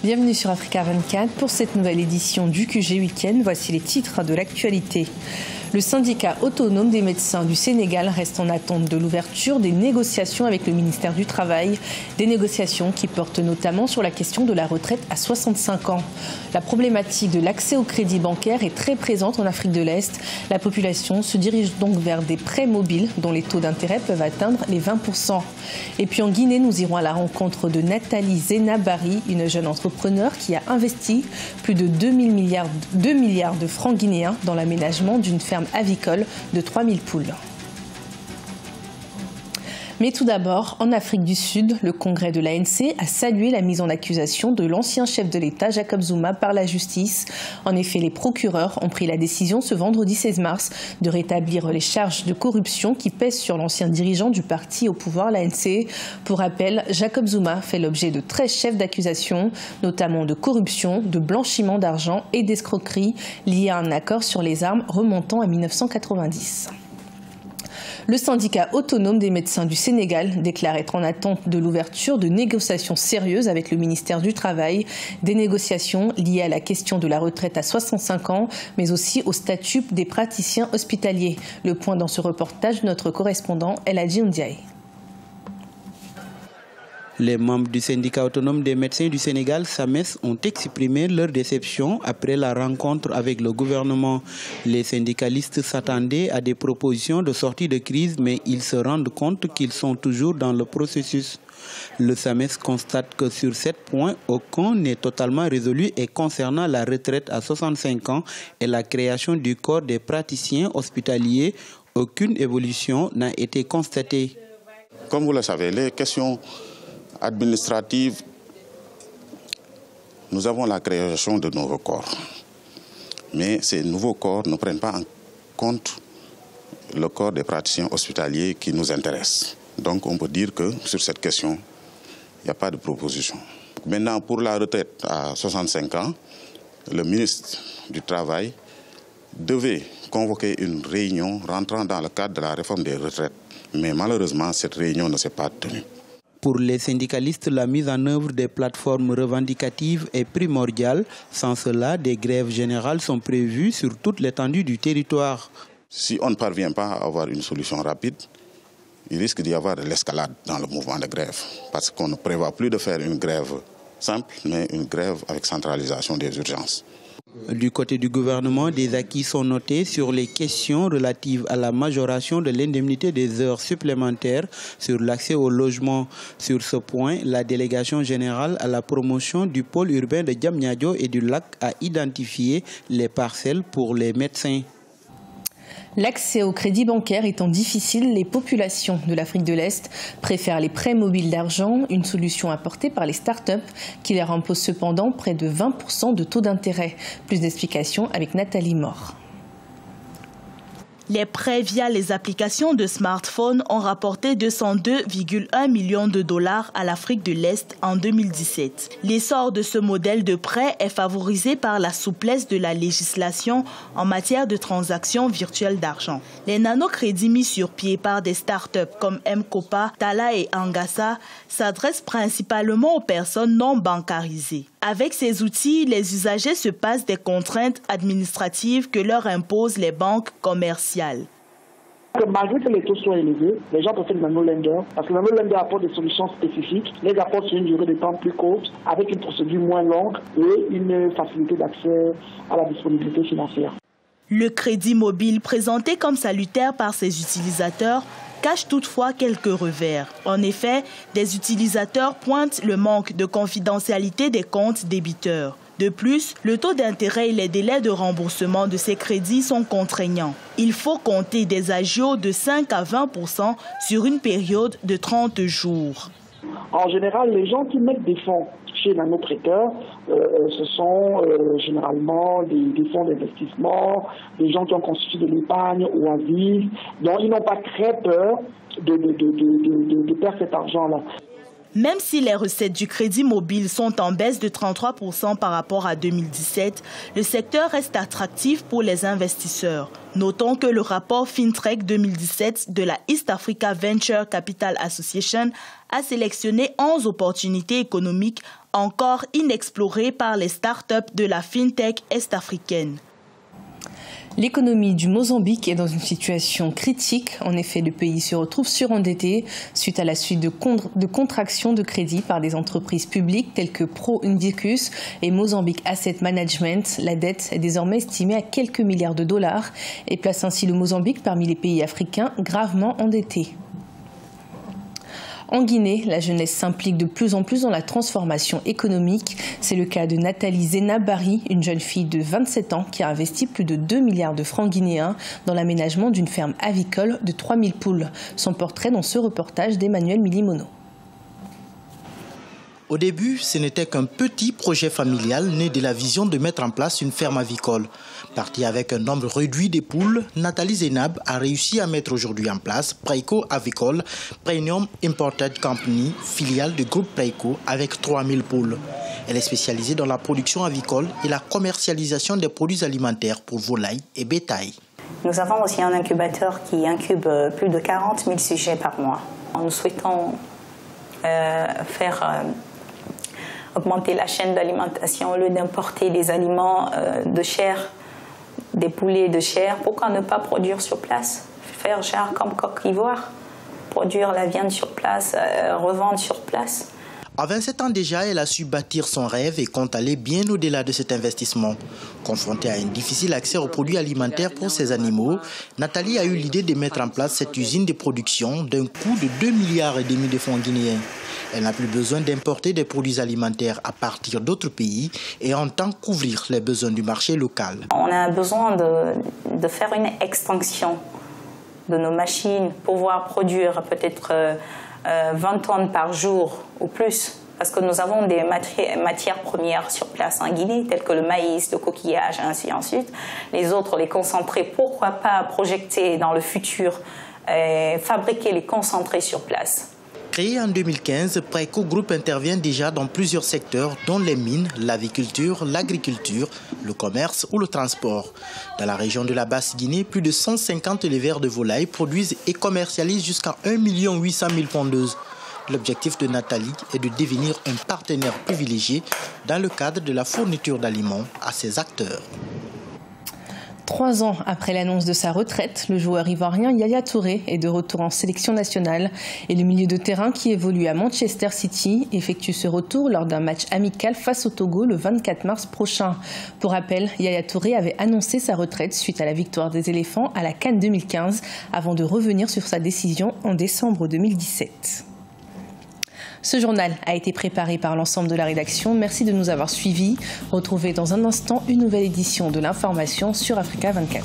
Bienvenue sur Africa 24 pour cette nouvelle édition du QG Week-end. Voici les titres de l'actualité. Le syndicat autonome des médecins du Sénégal reste en attente de l'ouverture des négociations avec le ministère du Travail. Des négociations qui portent notamment sur la question de la retraite à 65 ans. La problématique de l'accès au crédit bancaire est très présente en Afrique de l'Est. La population se dirige donc vers des prêts mobiles dont les taux d'intérêt peuvent atteindre les 20%. Et puis en Guinée, nous irons à la rencontre de Nathalie Zenabari, une jeune entrepreneur qui a investi plus de 2 milliards de francs guinéens dans l'aménagement d'une ferme avicole de 3000 poules. Mais tout d'abord, en Afrique du Sud, le congrès de l'ANC a salué la mise en accusation de l'ancien chef de l'État, Jacob Zuma, par la justice. En effet, les procureurs ont pris la décision ce vendredi 16 mars de rétablir les charges de corruption qui pèsent sur l'ancien dirigeant du parti au pouvoir, l'ANC. Pour rappel, Jacob Zuma fait l'objet de 13 chefs d'accusation, notamment de corruption, de blanchiment d'argent et d'escroquerie liés à un accord sur les armes remontant à 1990. Le syndicat autonome des médecins du Sénégal déclare être en attente de l'ouverture de négociations sérieuses avec le ministère du Travail, des négociations liées à la question de la retraite à 65 ans, mais aussi au statut des praticiens hospitaliers. Le point dans ce reportage de notre correspondant El Hadji Ndiaye. Les membres du syndicat autonome des médecins du Sénégal, SAMES, ont exprimé leur déception après la rencontre avec le gouvernement. Les syndicalistes s'attendaient à des propositions de sortie de crise, mais ils se rendent compte qu'ils sont toujours dans le processus. Le SAMES constate que sur 7 points, aucun n'est totalement résolu et concernant la retraite à 65 ans et la création du corps des praticiens hospitaliers, aucune évolution n'a été constatée. Comme vous le savez, les questions administrative, nous avons la création de nouveaux corps. Mais ces nouveaux corps ne prennent pas en compte le corps des praticiens hospitaliers qui nous intéresse. Donc on peut dire que sur cette question, il n'y a pas de proposition. Maintenant, pour la retraite à 65 ans, le ministre du Travail devait convoquer une réunion rentrant dans le cadre de la réforme des retraites. Mais malheureusement, cette réunion ne s'est pas tenue. Pour les syndicalistes, la mise en œuvre des plateformes revendicatives est primordiale. Sans cela, des grèves générales sont prévues sur toute l'étendue du territoire. Si on ne parvient pas à avoir une solution rapide, il risque d'y avoir de l'escalade dans le mouvement de grève. Parce qu'on ne prévoit plus de faire une grève simple, mais une grève avec centralisation des urgences. Du côté du gouvernement, des acquis sont notés sur les questions relatives à la majoration de l'indemnité des heures supplémentaires sur l'accès au logement. Sur ce point, la délégation générale à la promotion du pôle urbain de Diamniadio et du Lac a identifié les parcelles pour les médecins. L'accès au crédit bancaire étant difficile, les populations de l'Afrique de l'Est préfèrent les prêts mobiles d'argent, une solution apportée par les start-up qui leur imposent cependant près de 20% de taux d'intérêt. Plus d'explications avec Nathalie Mort. Les prêts via les applications de smartphone ont rapporté 202,1 millions de dollars à l'Afrique de l'Est en 2017. L'essor de ce modèle de prêt est favorisé par la souplesse de la législation en matière de transactions virtuelles d'argent. Les nanocrédits mis sur pied par des startups comme M-Kopa, Tala et Angasa s'adressent principalement aux personnes non bancarisées. Avec ces outils, les usagers se passent des contraintes administratives que leur imposent les banques commerciales. Malgré que les taux soient élevés, les gens préfèrent le nano-lender parce que le nano-lender apporte des solutions spécifiques, les apporte sur une durée de temps plus courte, avec une procédure moins longue et une facilité d'accès à la disponibilité financière. Le crédit mobile, présenté comme salutaire par ses utilisateurs, cache toutefois quelques revers. En effet, des utilisateurs pointent le manque de confidentialité des comptes débiteurs. De plus, le taux d'intérêt et les délais de remboursement de ces crédits sont contraignants. Il faut compter des agios de 5 à 20% sur une période de 30 jours. En général, les gens qui mettent des fonds chez nano-prêteurs, ce sont généralement des fonds d'investissement, des gens qui ont constitué de l'épargne ou à vivre, donc ils n'ont pas très peur de perdre cet argent-là. Même si les recettes du crédit mobile sont en baisse de 33% par rapport à 2017, le secteur reste attractif pour les investisseurs. Notons que le rapport FinTech 2017 de la East Africa Venture Capital Association a sélectionné 11 opportunités économiques encore inexplorés par les start-up de la FinTech est-africaine. L'économie du Mozambique est dans une situation critique. En effet, le pays se retrouve surendetté suite à la suite de contractions de crédit par des entreprises publiques telles que Pro Indicus et Mozambique Asset Management. La dette est désormais estimée à quelques milliards de dollars et place ainsi le Mozambique parmi les pays africains gravement endettés. En Guinée, la jeunesse s'implique de plus en plus dans la transformation économique. C'est le cas de Nathalie Zenabari, une jeune fille de 27 ans qui a investi plus de 2 milliards de francs guinéens dans l'aménagement d'une ferme avicole de 3000 poules. Son portrait dans ce reportage d'Emmanuel Milimono. Au début, ce n'était qu'un petit projet familial né de la vision de mettre en place une ferme avicole. Partie avec un nombre réduit de poules, Nathalie Zenab a réussi à mettre aujourd'hui en place Preiko Avicole, Premium Imported Company, filiale du groupe Preiko avec 3000 poules. Elle est spécialisée dans la production avicole et la commercialisation des produits alimentaires pour volailles et bétail. Nous avons aussi un incubateur qui incube plus de 40 000 sujets par mois. Nous souhaitons faire augmenter la chaîne d'alimentation au lieu d'importer des aliments de chair, des poulets de chair. Pourquoi ne pas produire sur place? Faire genre comme Coq d'Ivoire, produire la viande sur place, revendre sur place. À 27 ans déjà, elle a su bâtir son rêve et compte aller bien au-delà de cet investissement. Confrontée à un difficile accès aux produits alimentaires pour ses animaux, Nathalie a eu l'idée de mettre en place cette usine de production d'un coût de 2,5 milliards de francs guinéens. Elle n'a plus besoin d'importer des produits alimentaires à partir d'autres pays et entend couvrir les besoins du marché local. On a besoin de faire une extension de nos machines pour pouvoir produire peut-être 20 tonnes par jour ou plus. Parce que nous avons des matières premières sur place en Guinée, telles que le maïs, le coquillage, ainsi de suite. Les autres, les concentrés, pourquoi pas projeter dans le futur, fabriquer les concentrés sur place. Créé en 2015, Preiko Group intervient déjà dans plusieurs secteurs, dont les mines, l'aviculture, l'agriculture, le commerce ou le transport. Dans la région de la Basse-Guinée, plus de 150 éleveurs de volailles produisent et commercialisent jusqu'à 1 800 000 pondeuses. L'objectif de Nathalie est de devenir un partenaire privilégié dans le cadre de la fourniture d'aliments à ses acteurs. 3 ans après l'annonce de sa retraite, le joueur ivoirien Yaya Touré est de retour en sélection nationale et le milieu de terrain qui évolue à Manchester City effectue ce retour lors d'un match amical face au Togo le 24 mars prochain. Pour rappel, Yaya Touré avait annoncé sa retraite suite à la victoire des éléphants à la CAN 2015 avant de revenir sur sa décision en décembre 2017. Ce journal a été préparé par l'ensemble de la rédaction. Merci de nous avoir suivis. Retrouvez dans un instant une nouvelle édition de l'information sur Africa 24.